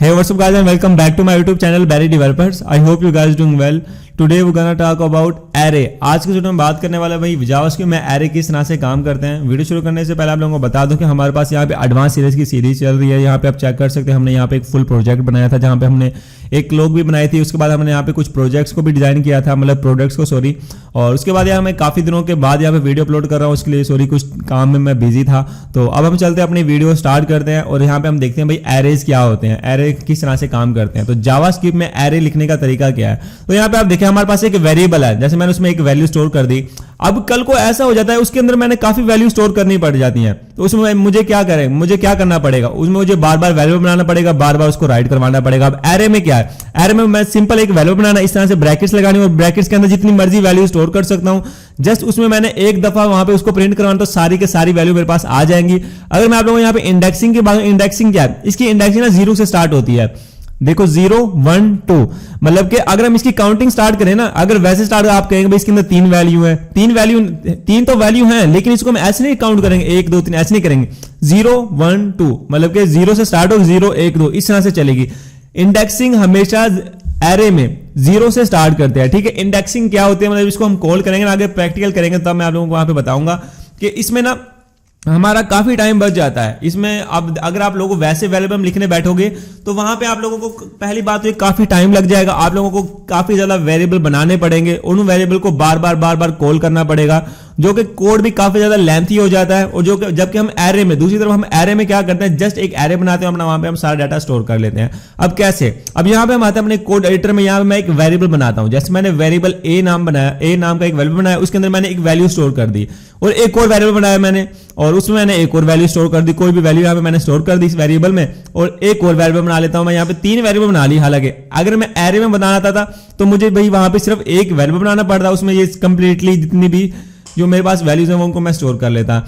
Hey, what's up guys and welcome back to my YouTube channel Barry Developers. I hope you guys doing well. Today we're gonna talk about array. आज के video में बात करने वाला भाई JavaScript में array किस तरह से काम करते हैं। वीडियो शुरू करने से पहले आप लोगों को बता दूं कि हमारे पास यहाँ पे एडवांस सीरीज की सीरीज चल रही है। यहाँ पे आप चेक कर सकते हैं, हमने यहाँ पे एक फुल प्रोजेक्ट बनाया था जहाँ पे हमने एक लोग भी बनाई थी। उसके बाद हमने यहाँ पे कुछ प्रोजेक्ट्स को भी डिजाइन किया था, मतलब प्रोडक्ट्स को सॉरी। और उसके बाद यहाँ मैं काफी दिनों के बाद यहाँ पे वीडियो अपलोड कर रहा हूँ, उसके लिए सॉरी, कुछ काम में मैं बिजी था। तो अब हम चलते हैं अपनी वीडियो स्टार्ट करते हैं और यहाँ पे हम देखते हैं भाई एरेज क्या होते हैं, एरे किस तरह से काम करते हैं। तो जावास्क्रिप्ट में एरे लिखने का तरीका क्या है। तो यहाँ पे आप देखें हमारे पास एक वेरिएबल है, जैसे मैंने उसमें एक वैल्यू स्टोर कर दी। अब कल को ऐसा हो जाता है उसके अंदर मैंने काफी वैल्यू स्टोर करनी पड़ जाती है, तो उसमें मुझे क्या करना पड़ेगा, उसमें मुझे बार बार वैल्यू बनाना पड़ेगा, बार बार उसको राइट करवाना पड़ेगा। अब एरे में क्या है, एरे में मैं सिंपल एक वैल्यू बनाना, इस तरह से ब्रैकेट्स लगानी और ब्रैकेट्स के अंदर जितनी मर्जी वैल्यू स्टोर कर सकता हूं। जस्ट उसमें मैंने एक दफा वहां पे उसको प्रिंट करवाना तो सारी के सारी वैल्यू मेरे पास आ जाएंगी। अगर मैं आप लोगों को यहाँ पे इंडेक्सिंग की बात, इंडेक्सिंग क्या है, इसकी इंडेक्सिंग ना 0 से स्टार्ट होती है। देखो 0 1 2, मतलब कि अगर हम इसकी काउंटिंग स्टार्ट करें ना, अगर वैसे स्टार्ट आप कहेंगे भाई इसके अंदर 3 वैल्यू है, 3 तो वैल्यू है, लेकिन इसको हम ऐसे नहीं काउंट करेंगे 1 2 3, ऐसे नहीं करेंगे। 0 1 2 मतलब कि 0 से स्टार्ट हो, 0 1 2 इस तरह से चलेगी। इंडेक्सिंग हमेशा एरे में 0 से स्टार्ट करते हैं, ठीक है। इंडेक्सिंग क्या होती है, मतलब इसको हम कॉल करेंगे ना, आगे प्रैक्टिकल करेंगे तब मैं आप लोगों को वहां पे बताऊंगा कि इसमें ना हमारा काफी टाइम बच जाता है। इसमें अब अगर आप लोगों को वैसे वैल्यूबल लिखने बैठोगे तो वहां पे आप लोगों को पहली बात तो काफी टाइम लग जाएगा, आप लोगों को काफी ज्यादा वेरिएबल बनाने पड़ेंगे, उन वेरिएबल को बार बार कॉल करना पड़ेगा, जो कि कोड भी काफी ज्यादा लेंथी हो जाता है। और जो जबकि हम एरे में, दूसरी तरफ हम एरे में क्या करते हैं, जस्ट एक एरे बनाते हैं अपना, वहां पे हम सारा डाटा स्टोर कर लेते हैं। अब कैसे, अब यहाँ पे हम आते हैं अपने कोड एडिटर में, यहाँ पे मैं एक वेरिएबल बनाता हूं। जैसे मैंने वेरिएबल ए नाम बनाया, ए नाम का एक वेरिएबल बनाया, उसके अंदर मैंने एक वैल्यू स्टोर कर दी और एक और वेरिएबल बनाया मैंने, और उसमें मैंने एक और वैल्यू स्टोर कर दी, कोई भी वैल्यू यहाँ पे मैंने स्टोर कर दी इस वेरिएबल में, और एक और वेरिएबल बना लेता हूं मैं। यहाँ पे 3 वेरिएबल बना ली। हालांकि अगर मैं एरे में बनाना था तो मुझे भाई वहां पे सिर्फ एक वेरिएबल बनाना पड़ता, उसमें ये कंप्लीटली जितनी भी जो मेरे पास वैल्यूज है उनको मैं स्टोर कर लेता।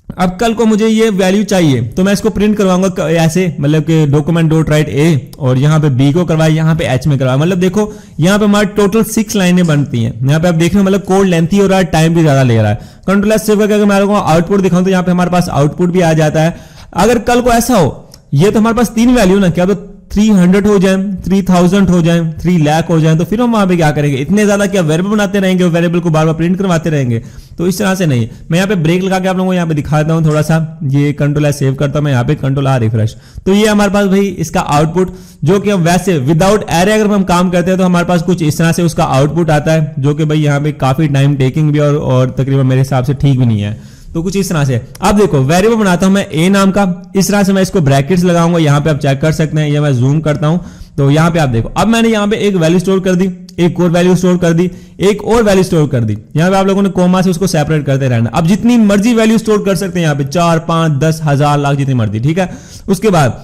अब कल को मुझे ये वैल्यू चाहिए तो मैं इसको प्रिंट करवाऊंगा ऐसे, मतलब कि डॉक्यूमेंट डॉट राइट ए, और यहाँ पे बी को करवाए, यहाँ पे एच में करवाए। मतलब देखो यहाँ पे हमारे टोटल 6 लाइनें बनती हैं। यहाँ पे आप देख रहे हो, मतलब कोड लेंथी हो रहा है, टाइम भी ज्यादा ले रहा है। कंट्रोल एस सेव करके अगर मैं आपको आउटपुट दिखाऊं तो यहाँ पे हमारे पास आउटपुट भी आ जाता है। अगर कल को ऐसा हो, ये तो हमारे पास 3 वैल्यू ना, क्या तो 300 हो जाए, 3000 हो जाए, 3 लाख हो जाए, तो फिर हम वहां पे क्या करेंगे, इतने ज्यादा क्या वेरिएबल बनाते रहेंगे और वेरिएबल को बार बार प्रिंट करवाते रहेंगे। तो इस तरह से नहीं। मैं यहाँ पे ब्रेक लगा के आप लोगों को यहाँ पे दिखाता हूँ थोड़ा सा, ये कंट्रोल एस सेव करता हूँ मैं, यहाँ पे कंट्रोल आर रिफ्रेश। तो ये हमारे पास भाई इसका आउटपुट, जो कि हम वैसे विदाउट एरे अगर हम काम करते हैं तो हमारे पास कुछ इस तरह से उसका आउटपुट आता है, जो कि भाई यहाँ पे काफी टाइम टेकिंग भी और तकरीबन मेरे हिसाब से ठीक भी नहीं है। तो कुछ इस तरह से। अब देखो वेरिएबल बनाता हूं मैं ए नाम का, इस तरह से मैं इसको ब्रैकेट्स लगाऊंगा, यहाँ पे आप चेक कर सकते हैं, ये मैं जूम करता हूं तो यहाँ पे आप देखो, अब मैंने यहाँ पे एक वैल्यू स्टोर कर दी, एक और वैल्यू स्टोर कर दी, एक और वैल्यू स्टोर कर दी। यहाँ पे आप लोगों ने कोमा से उसको सेपरेट करते रहना। अब जितनी मर्जी वैल्यू स्टोर कर सकते हैं यहाँ पे, 4 5 10 1000 लाख जितनी मर्जी, ठीक है। उसके बाद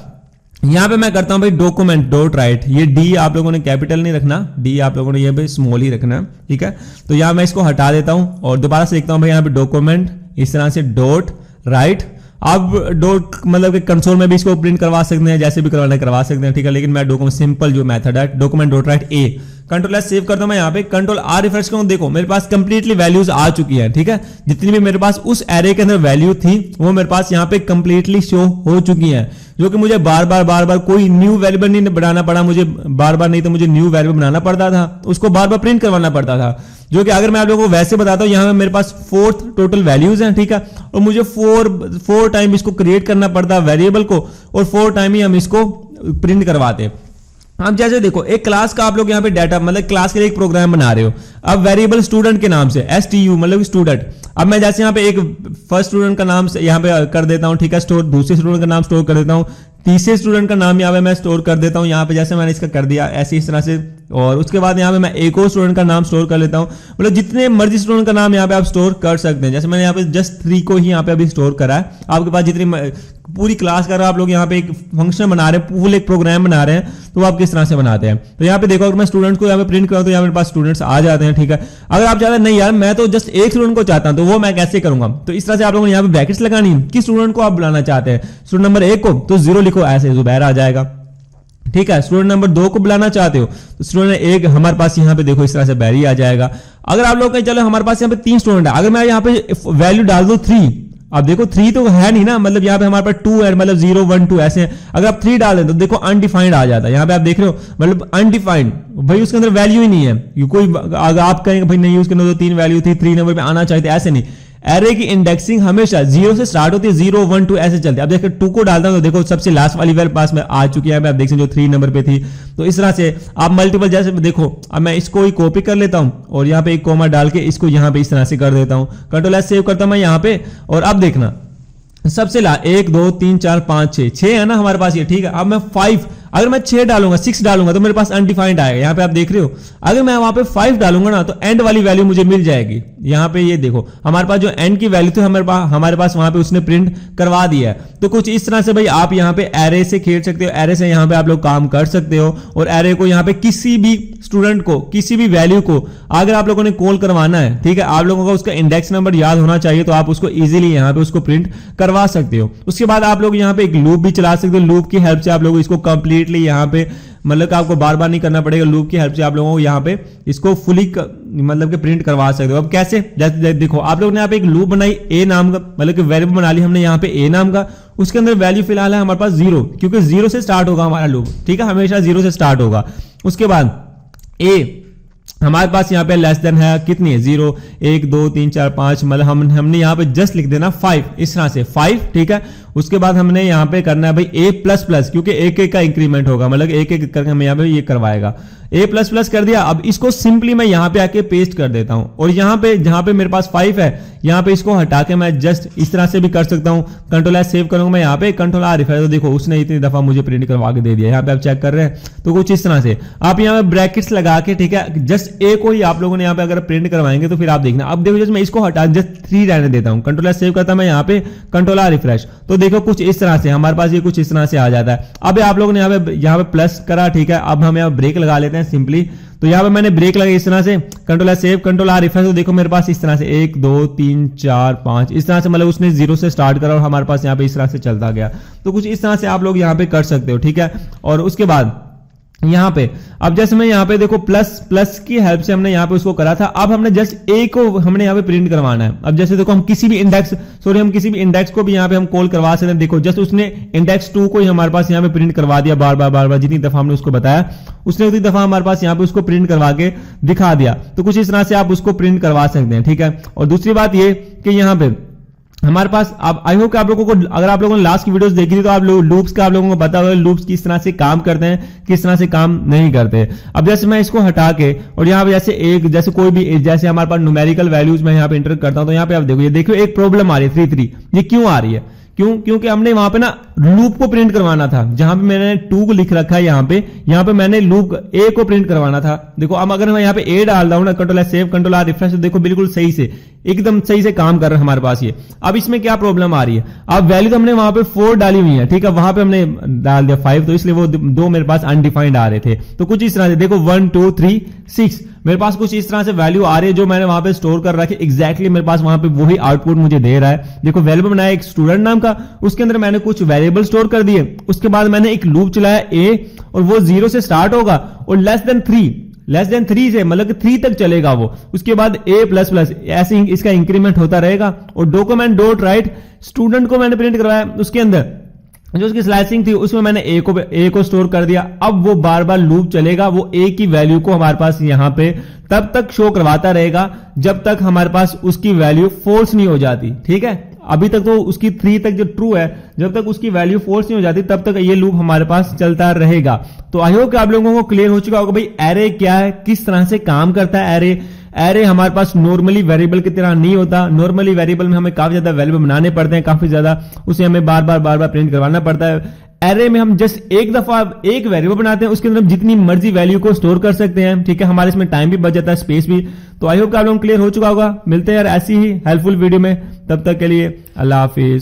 यहां पे मैं करता हूं भाई डॉक्यूमेंट डॉट राइट, ये डी आप लोगों ने कैपिटल नहीं रखना, डी आप लोगों ने ये भाई स्मॉल ही रखना, ठीक है। तो यहां मैं इसको हटा देता हूं और दोबारा से लिखता हूं भाई यहाँ पे डॉक्यूमेंट इस तरह से डॉट राइट। आप डॉट मतलब कि कंसोल में भी इसको प्रिंट करवा सकते हैं, जैसे भी करवाना करवा सकते हैं, ठीक है। लेकिन मैं डॉक्यूमेंट सिंपल जो मेथड है डॉक्यूमेंट डॉट राइट ए, कंट्रोल एस सेव करता हूं मैं, यहाँ पे कंट्रोल आर रिफ्रेश करूं, देखो मेरे पास कंप्लीटली वैल्यूज आ चुकी है, ठीक है। जितनी भी मेरे पास उस एरे के अंदर वैल्यू थी वो मेरे पास यहाँ पे कंप्लीटली शो हो चुकी है, जो कि मुझे बार बार कोई न्यू वेरिएबल नहीं बनाना पड़ा मुझे, बार नहीं तो मुझे न्यू वेरिएबल बनाना पड़ता था, उसको बार प्रिंट करवाना पड़ता था। जो कि अगर मैं आप लोगों को वैसे बताता हूं, यहाँ मेरे पास 4 टोटल वैल्यूज हैं, ठीक है, और मुझे 4 टाइम इसको क्रिएट करना पड़ता है वेरिएबल को, और 4 टाइम ही हम इसको प्रिंट करवाते हैं। अब जैसे देखो एक क्लास का आप लोग यहाँ पे डाटा, मतलब क्लास के लिए एक प्रोग्राम बना रहे हो, अब वेरिएबल स्टूडेंट के नाम से STU मतलब स्टूडेंट। अब मैं जैसे यहाँ पे एक फर्स्ट स्टूडेंट का नाम से यहाँ पे कर देता हूँ, ठीक है, स्टोर, दूसरे स्टूडेंट का नाम स्टोर कर देता हूँ, तीसरे स्टूडेंट का नाम यहाँ पे मैं स्टोर कर देता हूँ, यहाँ पे जैसे मैंने इसका कर दिया ऐसे इस तरह से, और उसके बाद यहाँ पे मैं एक और स्टूडेंट का नाम स्टोर कर लेता हूँ। मतलब जितने मर्जी स्टूडेंट का नाम यहाँ पे आप स्टोर कर सकते हैं। जैसे मैंने यहाँ पे जस्ट 3 को ही यहाँ पे अभी स्टोर करा है। आपके पास जितनी पूरी क्लास का आप लोग यहाँ पे एक फंक्शन बना रहे हैं, फुल एक प्रोग्राम बना रहे हैं, तो आप किस तरह से बनाते हैं। तो यहाँ पे देखो अगर मैं स्टूडेंट को यहाँ पे प्रिंट कराऊं तो यहाँ मेरे पास स्टूडेंट्स आ जाते हैं, ठीक है। अगर आप चाहते हैं नहीं यार मैं तो जस्ट एक स्टूडेंट को चाहता हूं, तो वो मैं कैसे करूंगा, तो इस तरह से आप लोगों ने यहाँ पे ब्रैकेट्स लगानी, किस स्टूडेंट को आप बुलाना चाहते हैं। स्टूडेंट नंबर 1 को तो 0 लिखो, ऐसे जुबैर आ जाएगा, ठीक है। स्टूडेंट नंबर 2 को बुलाना चाहते हो तो स्टूडेंट 1 हमारे पास यहाँ पे देखो इस तरह से बैरी आ जाएगा। अगर आप लोग कहें चलो हमारे पास यहाँ पे 3 स्टूडेंट है, अगर मैं यहाँ पे वैल्यू डाल दूं 3 अब देखो 3 तो है नहीं ना, मतलब यहाँ पे हमारे पास 2 है, मतलब 0 1 2 ऐसे हैं। अगर आप 3 डाल दें तो देखो अनडिफाइंड आ जाता है। यहाँ पे आप देख रहे हो मतलब अनडिफाइंड, भाई उसके अंदर वैल्यू ही नहीं है। कोई अगर आप कहेंगे भाई नहीं उसके अंदर तो 3 वैल्यू थी, 3 नंबर पे आना चाहिए, ऐसे नहीं। एरे की इंडेक्सिंग हमेशा 0 से स्टार्ट होती है, 0 1 2 ऐसे चलते हैं। अब देखो 2 को डालता हूं तो देखो सबसे लास्ट वाली वैल्यू पास में आ चुकी है, आप देख सकते जो 3 नंबर पे थी। तो इस तरह से आप मल्टीपल, जैसे देखो अब मैं इसको ही कॉपी कर लेता हूं और यहाँ पे एक कोमा डाल के इसको यहाँ पे इस तरह से कर देता हूं, कंट्रोल एस सेव करता हूं मैं यहाँ पे। और अब देखना सबसे ला 1 2 3 4 5 6 है ना हमारे पास ये, ठीक है। अब मैं 5, अगर मैं 6 डालूंगा 6 डालूंगा तो मेरे पास अनडिफाइंड आएगा। यहाँ पे आप देख रहे हो अगर मैं वहां पे 5 डालूंगा ना तो एंड वाली वैल्यू मुझे मिल जाएगी। यहाँ पे ये देखो हमारे पास जो एंड की वैल्यू थी हमारे पास वहां पे उसने प्रिंट करवा दिया है। तो कुछ इस तरह से भाई आप यहाँ पे एरे से खेल सकते हो, एरे से यहाँ पे आप लोग काम कर सकते हो। और एरे को यहाँ पे किसी भी स्टूडेंट को किसी भी वैल्यू को अगर आप लोगों ने कॉल करवाना है, ठीक है, आप लोगों को उसका इंडेक्स नंबर याद होना चाहिए, तो आप उसको इजीली यहाँ पे उसको प्रिंट करवा सकते हो। उसके बाद आप लोग यहाँ पे एक लूप भी चला सकते हो, लूप की हेल्प से आप लोग इसको कंप्लीटली यहाँ पे मतलब कि आपको बार बार नहीं करना पड़ेगा, लूप की हेल्प से आप लोगों को यहाँ पे इसको फुली मतलब कि प्रिंट करवा सकते हो। अब कैसे, जैसे देखो आप लोग ने यहाँ पे एक लूप बनाई ए नाम का, मतलब कि वेरिएबल बना ली हमने यहाँ पे ए नाम का, उसके अंदर वैल्यू फिलहाल है हमारे पास 0, क्योंकि 0 से स्टार्ट होगा हमारा लूप, ठीक है, हमेशा 0 से स्टार्ट होगा। उसके बाद ए हमारे पास यहाँ पे लेस देन है कितनी है 0 1 2 3 4 5, मतलब हमने यहाँ पे जस्ट लिख देना 5, इस तरह से 5, ठीक है। उसके बाद हमने यहाँ पे करना है भाई a प्लस प्लस, क्योंकि एक एक का इंक्रीमेंट होगा, मतलब एक एक करके हमें यहाँ पे ये करवाएगा। a प्लस प्लस कर दिया। अब इसको सिंपली मैं यहाँ पे आके पेस्ट कर देता हूँ और यहाँ पे जहां पे मेरे पास 5 है यहाँ पे इसको हटा के मैं जस्ट इस तरह से भी कर सकता हूँ। कंट्रोल एस सेव करूंगा मैं यहाँ पे, कंट्रोल आर रिफ्रेश, तो देखो उसने इतनी दफा मुझे प्रिंट करवा के दे दिया। यहाँ पे आप चेक कर रहे हैं तो कुछ इस तरह से आप यहाँ पे ब्रैकेट्स लगा के, ठीक है, जस्ट ए को ही आप लोगों ने यहाँ पे अगर प्रिंट करवाएंगे तो फिर आप देखना। अब देखो जस्ट मैं इसको हटा जस्ट 3 रहने देता हूँ, कंट्रोल एस सेव करता मैं यहाँ पे, कंट्रोल आर रिफ्रेश, तो देखो कुछ इस तरह से हमारे पास ये कुछ इस तरह से आ जाता है। अब आप लोगों ने यहाँ पे प्लस करा, ठीक है। अब हम यहाँ ब्रेक लगा लेते हैं सिंपली, तो यहाँ पे मैंने ब्रेक लगाई इस तरह से, control S save, control R refresh, तो देखो मेरे पास इस तरह से 1 2 3 4 5 इस तरह से, मतलब उसने 0 से स्टार्ट करा और हमारे पास यहाँ पे इस तरह से चलता गया। तो कुछ इस तरह से आप लोग यहाँ पे कर सकते हो, ठीक है। और उसके बाद यहाँ पे अब जैसे मैं यहाँ पे देखो प्लस की हेल्प से हमने यहाँ पे उसको करा था। अब हमने जस्ट ए को हमने यहाँ पे प्रिंट करवाना है। अब जैसे देखो हम किसी भी इंडेक्स को भी यहाँ पे हम कॉल करवा सकते हैं। देखो जस्ट उसने इंडेक्स 2 को ही हमारे पास यहाँ पे प्रिंट करवा दिया, बार बार जितनी दफा हमने उसको बताया उसने उतनी दफा हमारे पास यहाँ पे उसको प्रिंट करवा के दिखा दिया। तो कुछ इस तरह से आप उसको प्रिंट करवा सकते हैं, ठीक है। और दूसरी बात ये कि यहाँ पे हमारे पास, अब आई होप कि आप लोगों को, अगर आप लोगों ने लास्ट की वीडियोस देखी थी तो आप लोग लूप्स का आप लोगों को पता होगा लूप्स किस तरह से काम करते हैं, किस तरह से काम नहीं करते। अब जैसे मैं इसको हटा के और यहाँ पे जैसे कोई भी जैसे हमारे पास न्यूमेरिकल वैल्यूज मैं यहाँ पे इंटर करता हूं तो यहाँ पे आप देखो, ये देखो एक प्रॉब्लम आ रही है 3 ये क्यों आ रही है? क्योंकि हमने वहां पे ना लूप को प्रिंट करवाना था, जहां पे मैंने 2 को लिख रखा है यहाँ पे मैंने लूप ए को प्रिंट करवाना था। देखो अब अगर मैं यहाँ पे ए डाल रहा हूं ना, control S save, control R refresh, देखो बिल्कुल सही से एकदम सही से काम कर रहा है हमारे पास ये। अब इसमें क्या प्रॉब्लम आ रही है? अब वैल्यू तो हमने वहां पे 4 डाली हुई है, ठीक है, वहां पे हमने डाल दिया 5, तो इसलिए वो 2 मेरे पास अनडिफाइंड आ रहे थे। तो कुछ इस तरह से देखो 1 2 3 6 मेरे पास कुछ इस तरह से वैल्यू आ रही है जो मैंने वहां पे स्टोर कर रखी, एग्जैक्टली मेरे पास वहां पे वही आउटपुट मुझे दे रहा है। देखो वेरिएबल बनाया एक स्टूडेंट नाम का, उसके अंदर मैंने कुछ वेरिएबल स्टोर कर दिए, उसके बाद मैंने एक लूप चलाया ए और वो 0 से स्टार्ट होगा और लेस देन 3 से मतलब कि 3 तक चलेगा वो। उसके बाद a प्लस प्लस ऐसे इसका इंक्रीमेंट होता रहेगा। और डॉक्यूमेंट डॉट राइट स्टूडेंट को मैंने प्रिंट करवाया, उसके अंदर जो उसकी स्लाइसिंग थी उसमें मैंने ए को स्टोर कर दिया। अब वो बार बार लूप चलेगा, वो ए की वैल्यू को हमारे पास यहां पे तब तक शो करवाता रहेगा जब तक हमारे पास उसकी वैल्यू फॉल्स नहीं हो जाती, ठीक है। अभी तक तो उसकी 3 तक जो ट्रू है, जब तक उसकी वैल्यू फॉल्स नहीं हो जाती तब तक ये लूप हमारे पास चलता रहेगा। तो आई होप कि आप लोगों को क्लियर हो चुका होगा भाई एरे क्या है, किस तरह से काम करता है एरे हमारे पास नॉर्मली वेरिएबल की तरह नहीं होता। नॉर्मली वेरिएबल में हमें काफी ज्यादा वेरिएबल बनाने पड़ते हैं, काफी ज्यादा उसे हमें बार बार प्रिंट करवाना पड़ता है। एरे में हम जस्ट एक दफा एक वेरिएबल बनाते हैं, उसके अंदर हम जितनी मर्जी वैल्यू को स्टोर कर सकते हैं, ठीक है। हमारे इसमें टाइम भी बच जाता है, स्पेस भी। तो आई होप कि आप लोगों को क्लियर हो चुका होगा। मिलते हैं यार ऐसी ही हेल्पफुल वीडियो में, तब तक के लिए अल्लाह हाफिज।